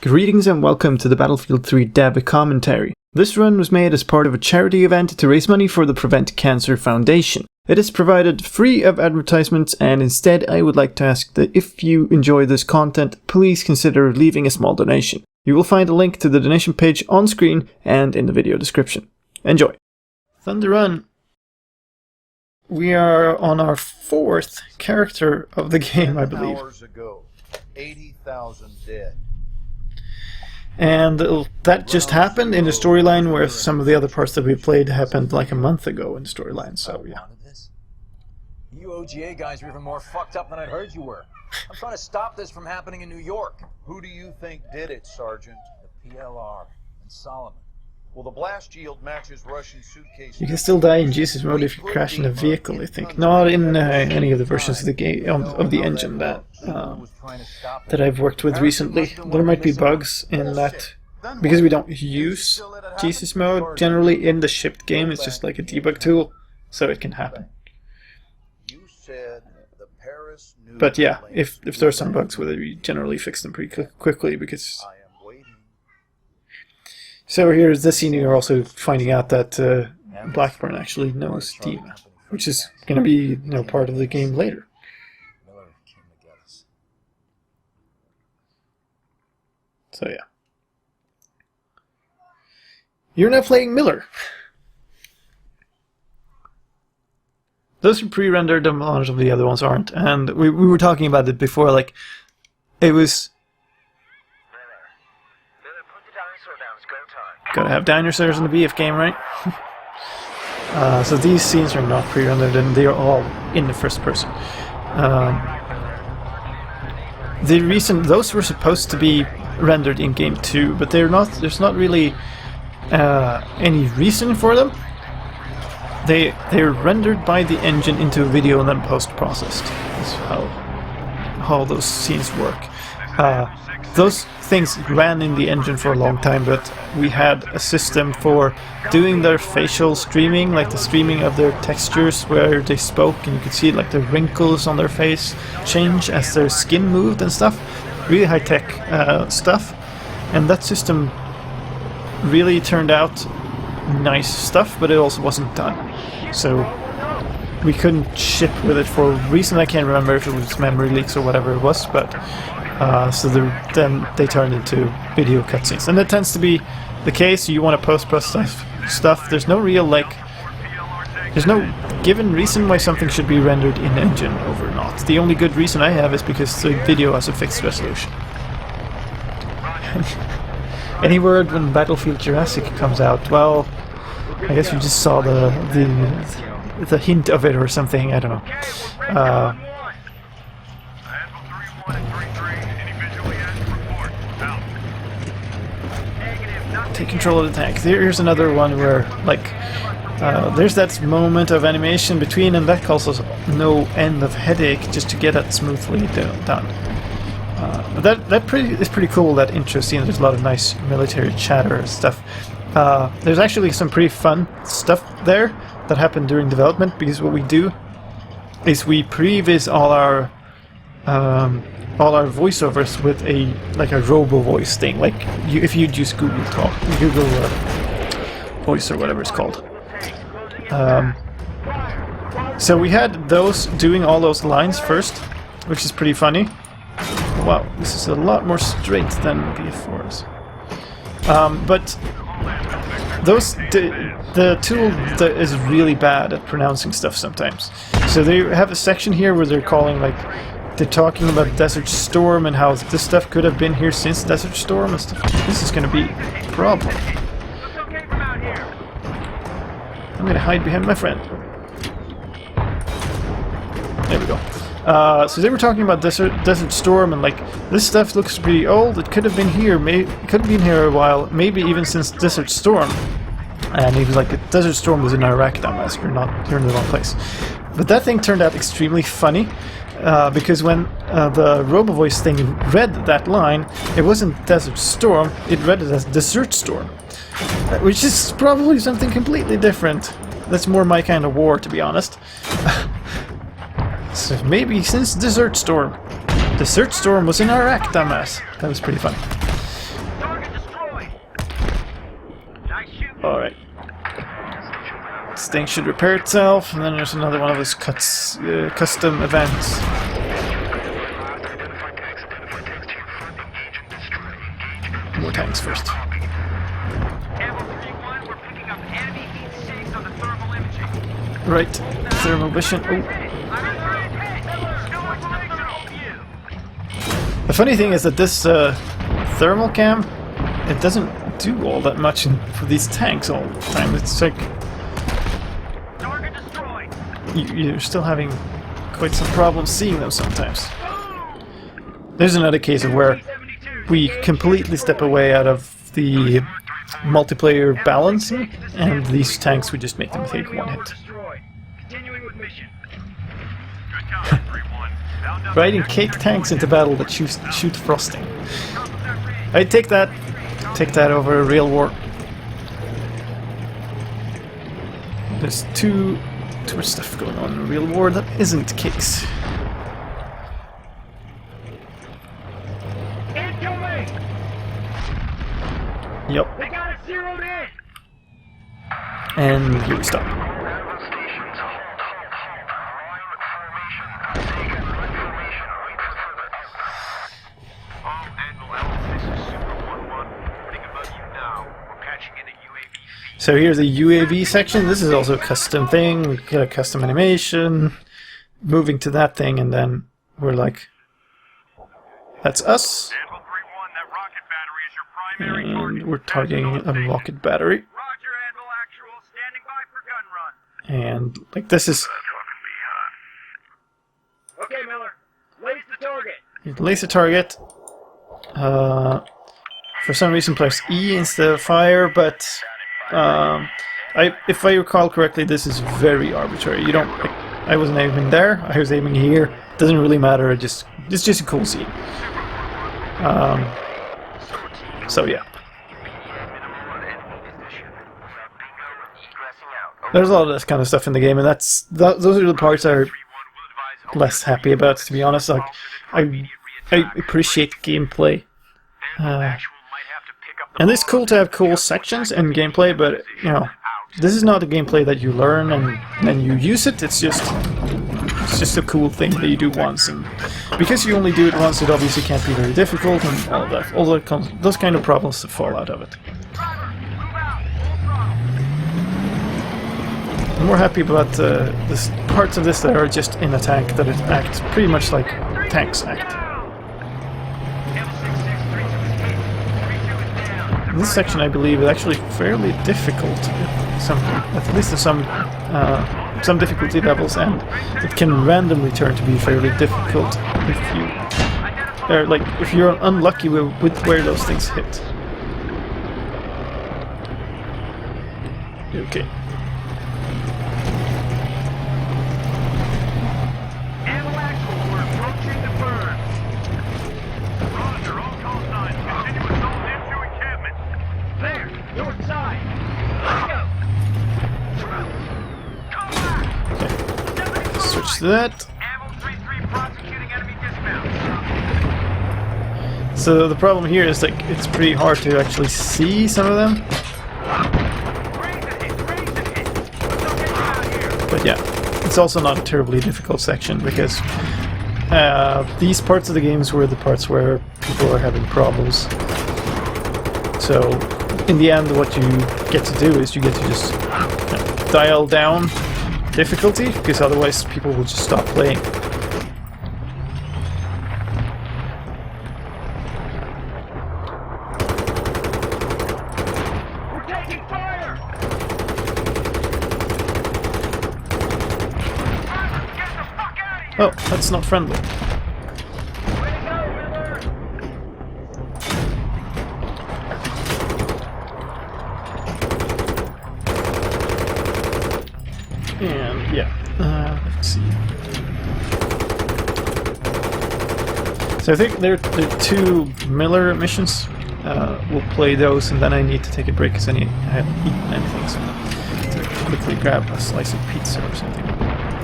Greetings and welcome to the Battlefield 3 Dev commentary. This run was made as part of a charity event to raise money for the Prevent Cancer Foundation. It is provided free of advertisements, and instead I would like to ask that if you enjoy this content, please consider leaving a small donation. You will find a link to the donation page on screen and in the video description. Enjoy! Thunder Run. We are on our fourth character of the game, I believe. Hours ago, 80,000 dead. And that just happened in the storyline, where some of the other parts that we played happened like a month ago in the storyline, so yeah. You OGA guys are even more fucked up than I'd heard you were. I'm trying to stop this from happening in New York. Who do you think did it, Sergeant? The PLR and Solomon. Well, the blast yield matches Russian suitcases. You can still die in Jesus mode if you crash in a vehicle, I think. Not in any of the versions of the game of the engine that I've worked with recently. There might be bugs in that, because we don't use Jesus mode generally in the shipped game. It's just like a debug tool, so it can happen. But yeah, if there are some bugs with it, we generally fix them pretty quickly because. So here's the scene. You're also finding out that Blackburn actually knows Diva, which is going to be part of the game later. So yeah, you're now playing Miller. Those are pre-rendered, a lot of the other ones aren't, and we were talking about it before. Like, it was. Gotta have dinosaurs in the BF game, right? So these scenes are not pre-rendered, and they are all in the first person. Those were supposed to be rendered in game 2, but they're not. There's not really any reason for them. They're rendered by the engine into a video and then post-processed. That's how those scenes work. Those things ran in the engine for a long time, but we had a system for doing their facial streaming, like the streaming of their textures where they spoke, and you could see like the wrinkles on their face change as their skin moved and stuff. Really high-tech stuff, and that system really turned out nice stuff, but it also wasn't done. So we couldn't ship with it for a reason I can't remember if it was memory leaks or whatever it was, but so then they turned into video cutscenes, and that tends to be the case. You want to post-process stuff. There's no real there's no given reason why something should be rendered in engine over not. The only good reason I have is because the video has a fixed resolution. Any word when Battlefield Jurassic comes out? Well, I guess you just saw the hint of it or something. I don't know. Take control of the tank. Here's another one where, there's that moment of animation between, and that causes no end of headache just to get that smoothly done. That is pretty cool, that intro scene. There's a lot of nice military chatter and stuff. There's actually some pretty fun stuff there that happened during development, because what we do is we previs all our voiceovers with a robo voice thing, like if you'd use Google Voice or whatever it's called. So we had those doing all those lines first, which is pretty funny. Wow, this is a lot more straight than BF4's. But the tool that is really bad at pronouncing stuff sometimes. So they have a section here where they're calling they're talking about Desert Storm and how this stuff could have been here since Desert Storm and stuff. This is going to be a problem. I'm going to hide behind my friend. There we go. So they were talking about Desert Storm, and this stuff looks pretty old. It could have been here. It could have been here a while, maybe even since Desert Storm. And he was like, Desert Storm was in Iraq, dumbass. You're in the wrong place. But that thing turned out extremely funny. Because when the RoboVoice thing read that line, it wasn't Desert Storm, it read it as Desert Storm. Which is probably something completely different. That's more my kind of war, to be honest. So maybe since Desert Storm. Desert Storm was in Iraq, dumbass. That was pretty funny. Alright. This thing should repair itself, and then there's another one of those custom events. More tanks first. Right, thermal vision. Oh. The funny thing is that this thermal cam, it doesn't do all that much for these tanks all the time. It's like you're still having quite some problems seeing them sometimes. There's another case of where we completely step away out of the multiplayer balancing, and these tanks, we just make them take one hit. Riding cake tanks into battle that shoot frosting. I'd take that. Take that over a real war. There's too much stuff going on in a real war that isn't cakes. Yep. They got it zeroed in. And here we stop. So here's the UAV section. This is also a custom thing. We got a custom animation. Moving to that thing, and then we're like, that's us. And we're targeting a rocket battery. And like this is. Okay, Miller. Lace the target. You lace the target. For some reason, press E instead of fire, but if I recall correctly, this is very arbitrary. You don't. I wasn't aiming there. I was aiming here. Doesn't really matter. It's just a cool scene. So yeah. There's a lot of this kind of stuff in the game, and those are the parts I'm less happy about, to be honest. Like, I appreciate gameplay. And it's cool to have cool sections and gameplay, but you know, this is not a gameplay that you learn and then you use it. It's just a cool thing that you do once, and because you only do it once, it obviously can't be very difficult, and all that, those kind of problems that fall out of it. I'm more happy about this parts of this that are just in a tank that it acts pretty much like tanks act. This section, I believe, is actually fairly difficult, at least at some difficulty levels, and it can randomly turn to be fairly difficult if you're unlucky with where those things hit. Okay. Switch to that. So the problem here is like it's pretty hard to actually see some of them. But yeah, it's also not a terribly difficult section because these parts of the games were the parts where people are having problems. So in the end, what you get to do is you get to just dial down difficulty, because otherwise people will just stop playing. We're taking fire. Get the fuck out of here. Oh, that's not friendly. Way to go, Miller. And yeah, let's see. So I think there are 2 Miller missions. We'll play those, and then I need to take a break because I haven't eaten anything. So to quickly grab a slice of pizza or something.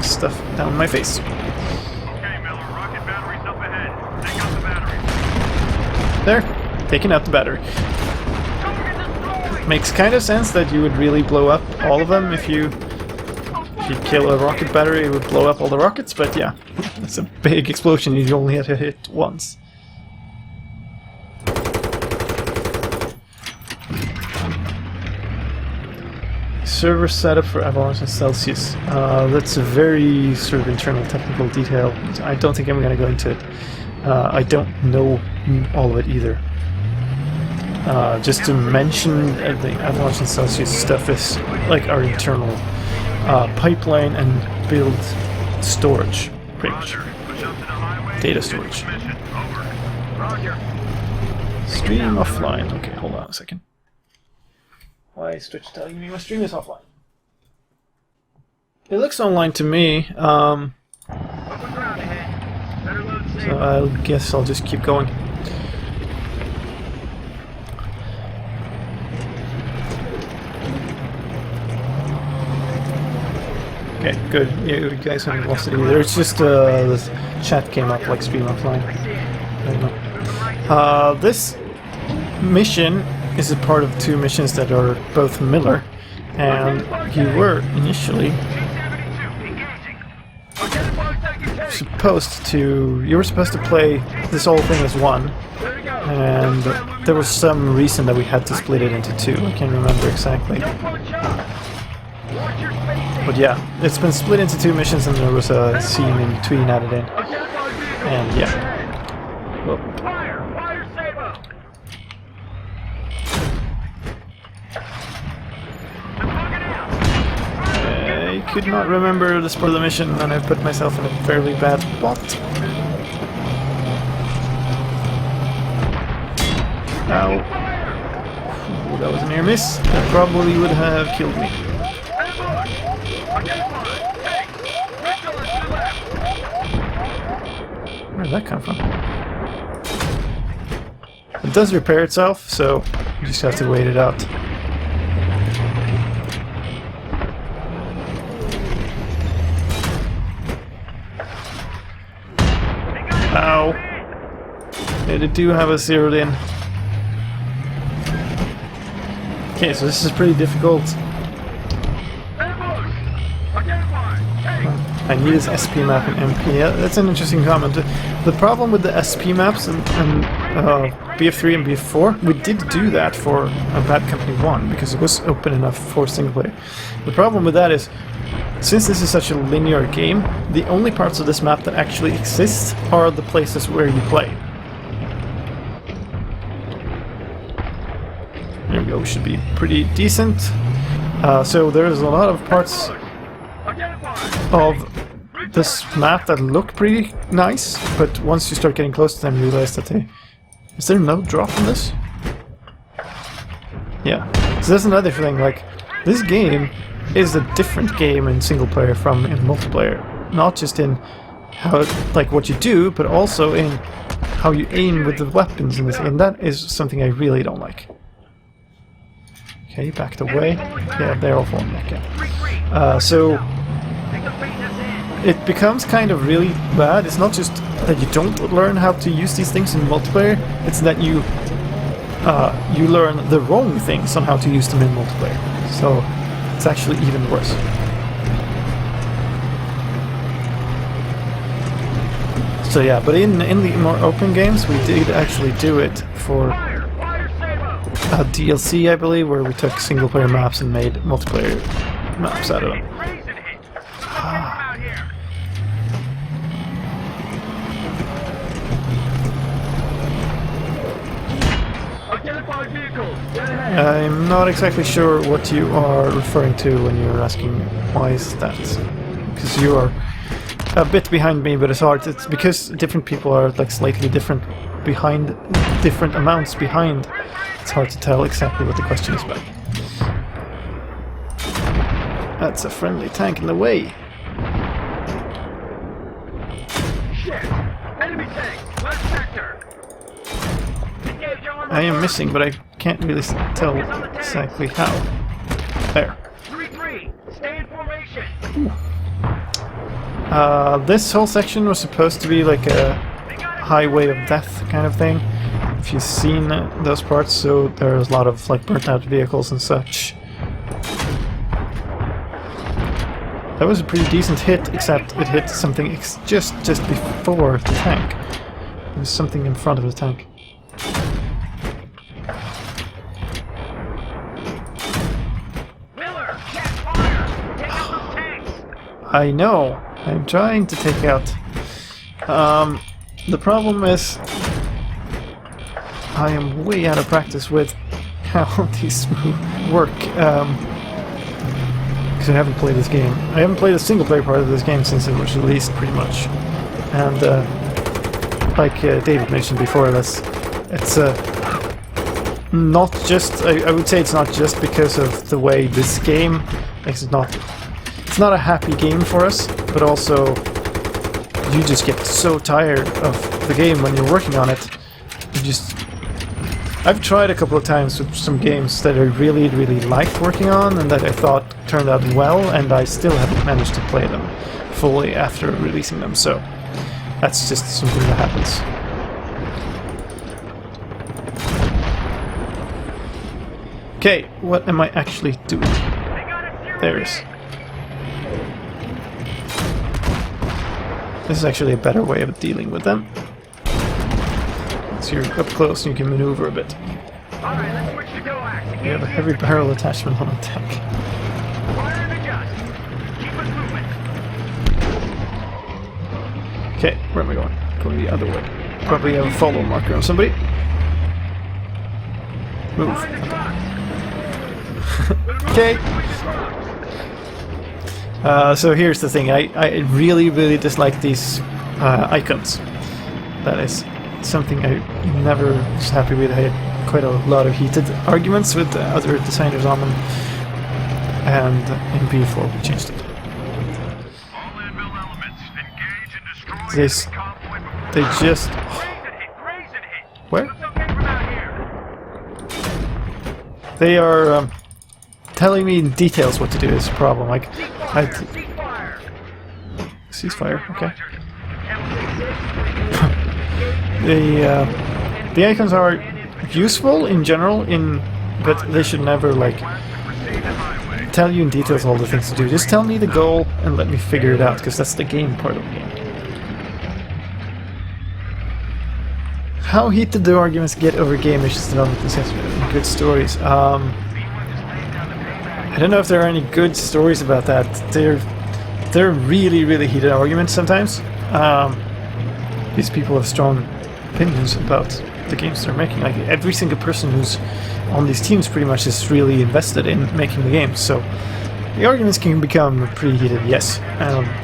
Stuff down my face. Okay, Miller. Rocket batteries up ahead. Take out the battery. There, taking out the battery. Target destroyed. Makes kind of sense that you would really blow up all of them if you kill a rocket battery, it would blow up all the rockets, but yeah, it's a big explosion, you only have to hit once. Server setup for Avalanche and Celsius. That's a very sort of internal technical detail. I don't think I'm going to go into it. I don't know all of it either. Just to mention, the Avalanche and Celsius stuff is like our internal pipeline and build storage, pretty much. Data storage. Stream offline. Okay, hold on a second. Why is Twitch telling me my stream is offline? It looks online to me, so I guess I'll just keep going. Okay, good. You guys haven't lost it either. It's just the chat came up like stream offline. I don't know. This mission is a part of two missions that are both Miller, and you were initially supposed to play this whole thing as one, and there was some reason that we had to split it into two. I can't remember exactly. But yeah, it's been split into two missions and there was a scene in between added in. And yeah. Whoop. I could not remember the part of the mission and I put myself in a fairly bad spot. Ow. Ooh, that was a near miss. That probably would have killed me. Where did that come from? It does repair itself, so you just have to wait it out. Ow! It do have a zeroed in. Okay, so this is pretty difficult. I need his SP map and MP. Yeah, that's an interesting comment. The problem with the SP maps and BF3 and BF4, we did do that for Bad Company 1 because it was open enough for single player. The problem with that is, since this is such a linear game, the only parts of this map that actually exist are the places where you play. There we go, should be pretty decent. So there's a lot of parts of this map that look pretty nice, but once you start getting close to them you realize that is there no drop in this? Yeah. So that's another thing, like, this game is a different game in single player from in multiplayer. Not just in how, like, what you do, but also in how you aim with the weapons in this, and that is something I really don't like. Okay, backed away. Yeah, they're all falling back in. So it becomes kind of really bad. It's not just that you don't learn how to use these things in multiplayer, it's that you learn the wrong things on how to use them in multiplayer. So it's actually even worse. So yeah, but in the more open games we did actually do it for DLC, I believe, where we took single player maps and made multiplayer maps out of them. I'm not exactly sure what you are referring to when you're asking why is that. Because you are a bit behind me, but it's hard. It's because different people are like slightly different behind, different amounts behind. It's hard to tell exactly what the question is about. That's a friendly tank in the way. I am missing, but I can't really tell exactly how. There. This whole section was supposed to be like a highway of death kind of thing. if you've seen those parts. So there's a lot of like burnt out vehicles and such. That was a pretty decent hit, except it hit something just before the tank. There was something in front of the tank. Miller, catch fire! Take out those tanks! I know. I'm trying to take out. The problem is I am way out of practice with how these work. Because I haven't played this game. I haven't played a single player part of this game since it was released, pretty much. And like David mentioned before, it's not just. I would say it's not just because of the way this game makes it not. It's not a happy game for us, but also you just get so tired of the game when you're working on it. You just. I've tried a couple of times with some games that I really liked working on and that I thought turned out well, and I still haven't managed to play them fully after releasing them, so that's just something that happens. Okay, what am I actually doing? There it is. This is actually a better way of dealing with them. So you're up close and you can maneuver a bit. Alright, let's switch to coax. You have a heavy barrel attachment on the tank. Fire and adjust. Keep us moving. Okay, where am I going? Going the other way. Probably have a follow marker on somebody. Move. Fire the truck. Okay. So here's the thing. I really dislike these icons. That is something I never was happy with. I had quite a lot of heated arguments with other designers on them, and in B4 we changed it. All Anvil elements, engage and destroy This, enemy convoy before they just. Graze and hit. Where? Looks okay from out here. They are telling me in details what to do is a problem. Like, Ceasefire. ceasefire. Okay. Roger. The icons are useful in general, but they should never like tell you in details all the things to do. Just tell me the goal and let me figure it out, because that's the game part of the game. How heated do arguments get over game issues development and good stories? I don't know if there are any good stories about that. They're really heated arguments sometimes. These people have strong opinions about the games they're making. Like every single person who's on these teams pretty much is really invested in making the games. So the arguments can become pretty heated. Yes.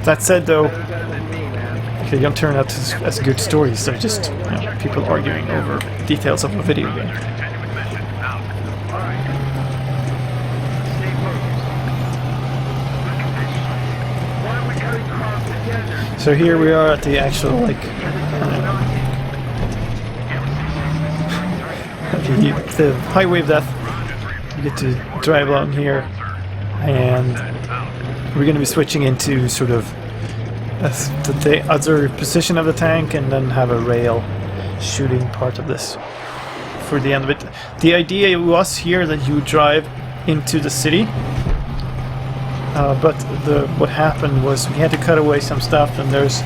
That said, though, they don't turn out as good stories. They're just people arguing over details of a video game. So here we are at the actual, like, the highway of death. You get to drive along here, and we're going to be switching into sort of the other position of the tank, and then have a rail shooting part of this for the end of it. The idea was here that you drive into the city. But what happened was we had to cut away some stuff, and there's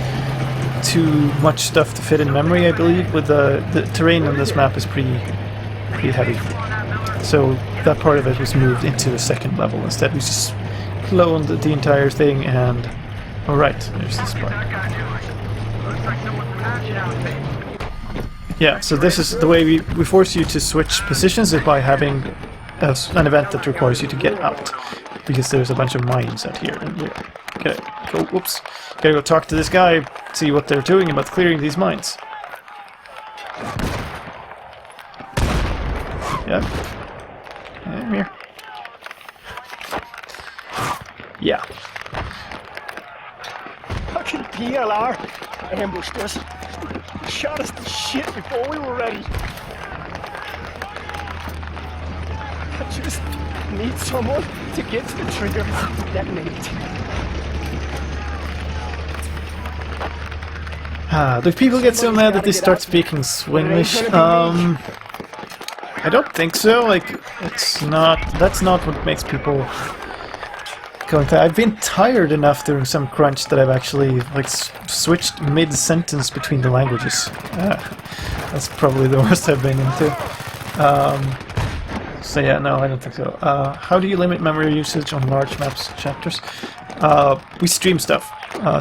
too much stuff to fit in memory, I believe. With the terrain on this map is pretty heavy, so that part of it was moved into the second level. Instead, we just cloned the entire thing, and all right, there's this part. Yeah, so this is the way we force you to switch positions, is by having an event that requires you to get out. Because there's a bunch of mines out here, and gotta go talk to this guy, see what they're doing about clearing these mines. Yeah, I'm here. Yeah. Fucking PLR ambushed us. Shot us to shit before we were ready. I just need someone to get to the trigger and detonate it. Do people get so mad that they start speaking Swinglish? I don't think so. Like, it's not. That's not what makes people going. I've been tired enough during some crunch that I've actually like switched mid-sentence between the languages. That's probably the worst I've been into. So yeah, no, I don't think so. How do you limit memory usage on large maps chapters? We stream stuff.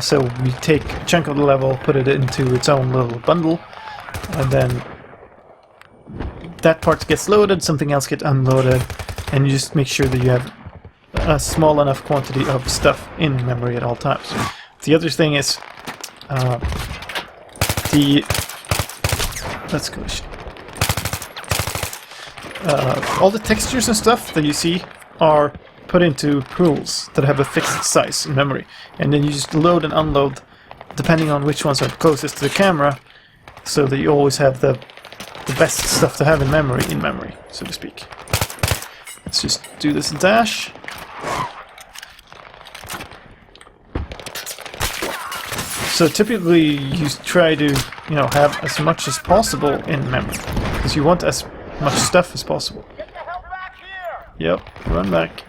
So we take a chunk of the level, put it into its own little bundle, and then that part gets loaded, something else gets unloaded, and you just make sure that you have a small enough quantity of stuff in memory at all times. The other thing is all the textures and stuff that you see are put into pools that have a fixed size in memory, and then you just load and unload depending on which ones are closest to the camera, so that you always have the best stuff to have in memory, so to speak. Let's just do this dash. So typically you try to, you know, have as much as possible in memory, because you want as much stuff as possible. Get the hell back here! Yep, run back.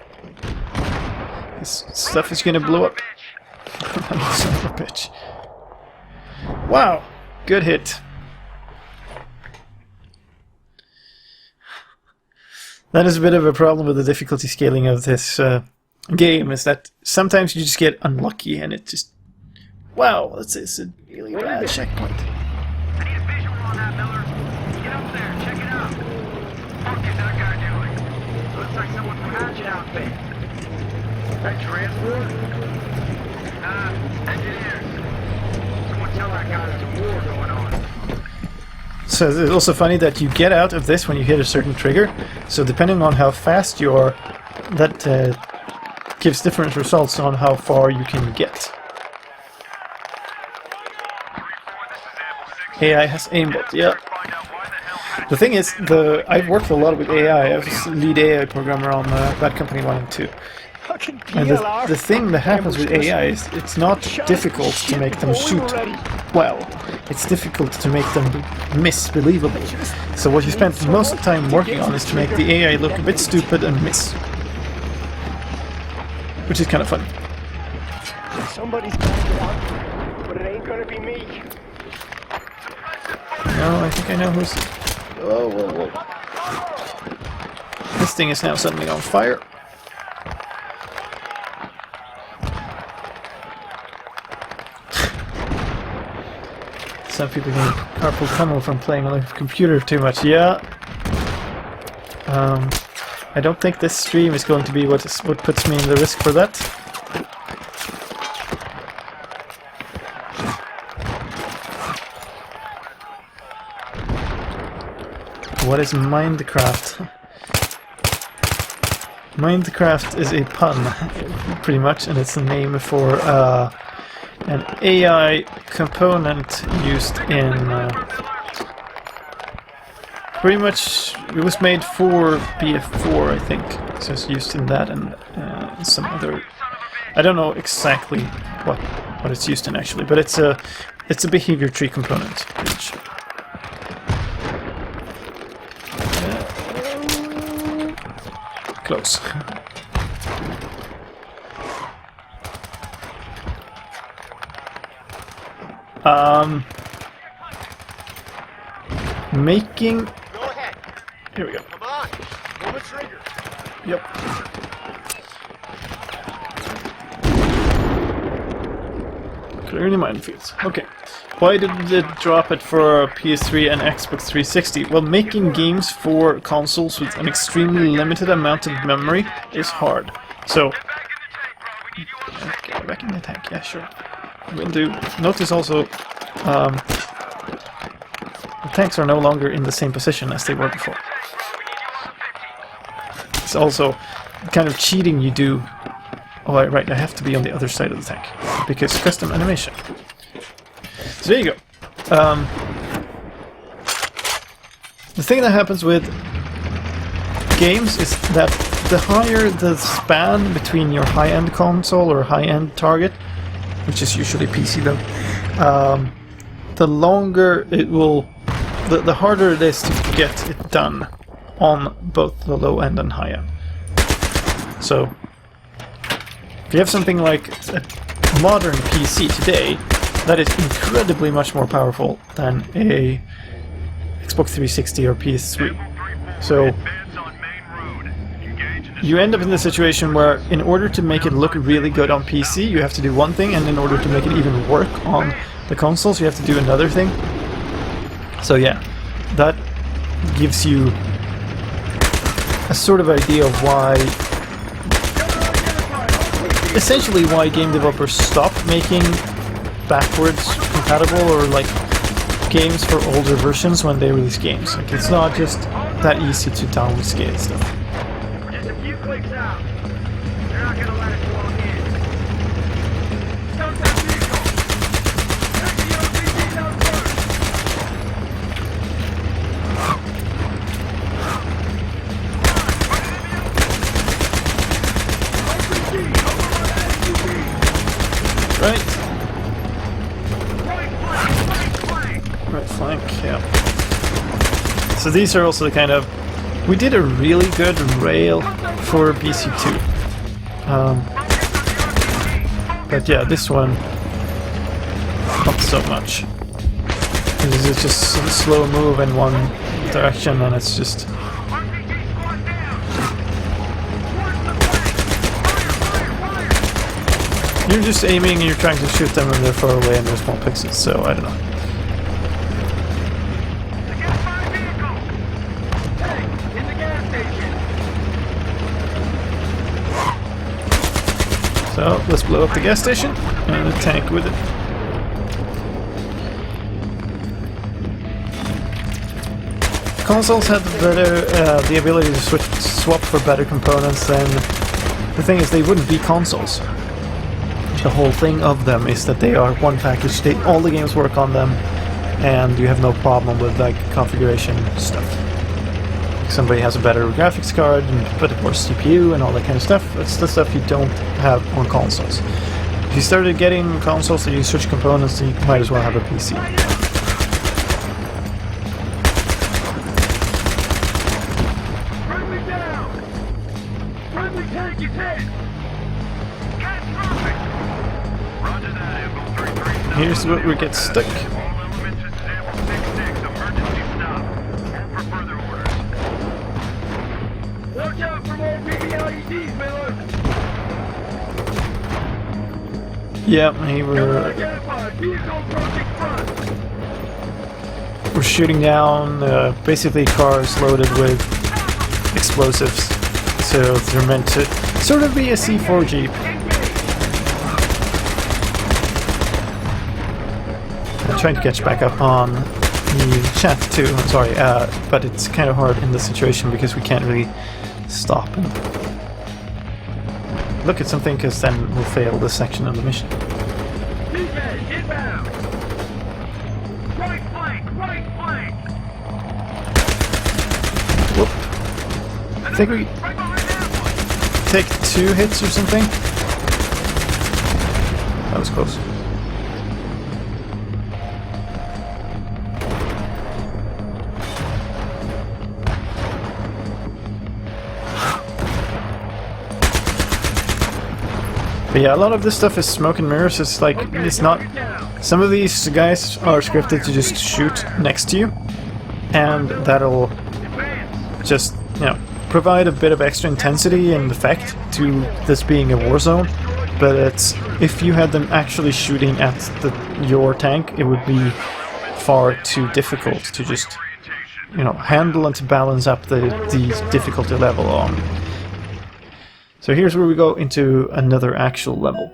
This stuff is gonna blow up. Son of a bitch. Wow, good hit. That is a bit of a problem with the difficulty scaling of this game, is that sometimes you just get unlucky and it just... Wow, it's a really bad checkpoint. I need a visual on that, Miller. Get up there, check it out. Fuck is that guy doing? Looks like someone from Hatchet outfit. That transport? Engineers. Someone tell that guy there's a war going on. So it's also funny that you get out of this when you hit a certain trigger, so depending on how fast you are, that gives different results on how far you can get. AI has aimbot, yeah. The thing is, I've worked a lot with AI. I was lead AI programmer on Bad Company 1 and 2. And the thing that happens with AI is it's not difficult to make them shoot well. It's difficult to make them miss believably. So what you spend most of the time working on is to make the AI look a bit stupid and miss. Which is kind of fun. Somebody's gonna get out, but it ain't gonna be me. No, I think I know who's... Whoa, whoa, whoa. This thing is now suddenly on fire. Some people get carpal tunnel from playing on the computer too much. Yeah. I don't think this stream is going to be what puts me in the risk for that. What is Minecraft? Minecraft is a pun, pretty much, and it's a name for an AI component used in... pretty much, it was made for BF4, I think. So it's used in that and some other... I don't know exactly what it's used in actually, but it's a behavior tree component, pretty much. Close. Making... Go ahead. Here we go. Come on. Pull the trigger. Yep. Clearing the minefields. Okay. Why did it drop it for PS3 and Xbox 360? Well, making games for consoles with an extremely limited amount of memory is hard. So... Okay, back in the tank, yeah, sure. Will do. Notice also... the tanks are no longer in the same position as they were before. It's also kind of cheating you do. Oh, right, I have to be on the other side of the tank. Because custom animation. So there you go. The thing that happens with games is that the higher the span between your high-end console or high-end target, which is usually PC though, the longer it will, the harder it is to get it done on both the low end and high end. So, if you have something like a modern PC today, that is incredibly much more powerful than a Xbox 360 or PS3. So, you end up in the situation where in order to make it look really good on PC, you have to do one thing, and in order to make it even work on the consoles, you have to do another thing. So yeah, that gives you a sort of idea of why, essentially why game developers stop making backwards compatible or like games for older versions when they release games. Like, it's not just that easy to downscale stuff. Just a few clicks out. They're not gonna let us walk in. Stop that vehicle. Take the OPGs out first. Right. Right flank. Right flank, yeah. So these are also the kind of... We did a really good rail for BC2. But yeah, this one, not so much. This is just a slow move in one direction, and it's just... You're just aiming and you're trying to shoot them and they're far away and there's more pixels, so I don't know. So, let's blow up the gas station and the tank with it. Consoles have the ability to swap for better components, and the thing is they wouldn't be consoles. The whole thing of them is that they are one package, all the games work on them, and you have no problem with like configuration stuff. Somebody has a better graphics card, but a worse CPU and all that kind of stuff. That's the stuff you don't have on consoles. If you started getting consoles that you switch components, you might as well have a PC. Friendly down. Friendly tank is hit. Catastrophic. Roger that, Eagle 339. Here's where we get stuck. All elements at sample 66. Emergency stop. Hold for further orders. Watch out for more PBIEDs, Miller! Yeah, we're shooting down basically cars loaded with explosives. So they're meant to sort of be a C4 Jeep. I'm trying to catch back up on the chat too, I'm sorry, but it's kind of hard in this situation because we can't really stop and look at something, because then we'll fail this section of the mission. Inbound! Right flank! Right flank! Whoop. I think we Right behind that one! take 2 hits or something. That was close. But yeah, a lot of this stuff is smoke and mirrors. It's like, it's not... Some of these guys are scripted to just shoot next to you, and that'll just, you know, provide a bit of extra intensity and effect to this being a war zone. But it's, if you had them actually shooting at your tank, it would be far too difficult to just, you know, handle and to balance up the difficulty level on. So here's where we go into another actual level.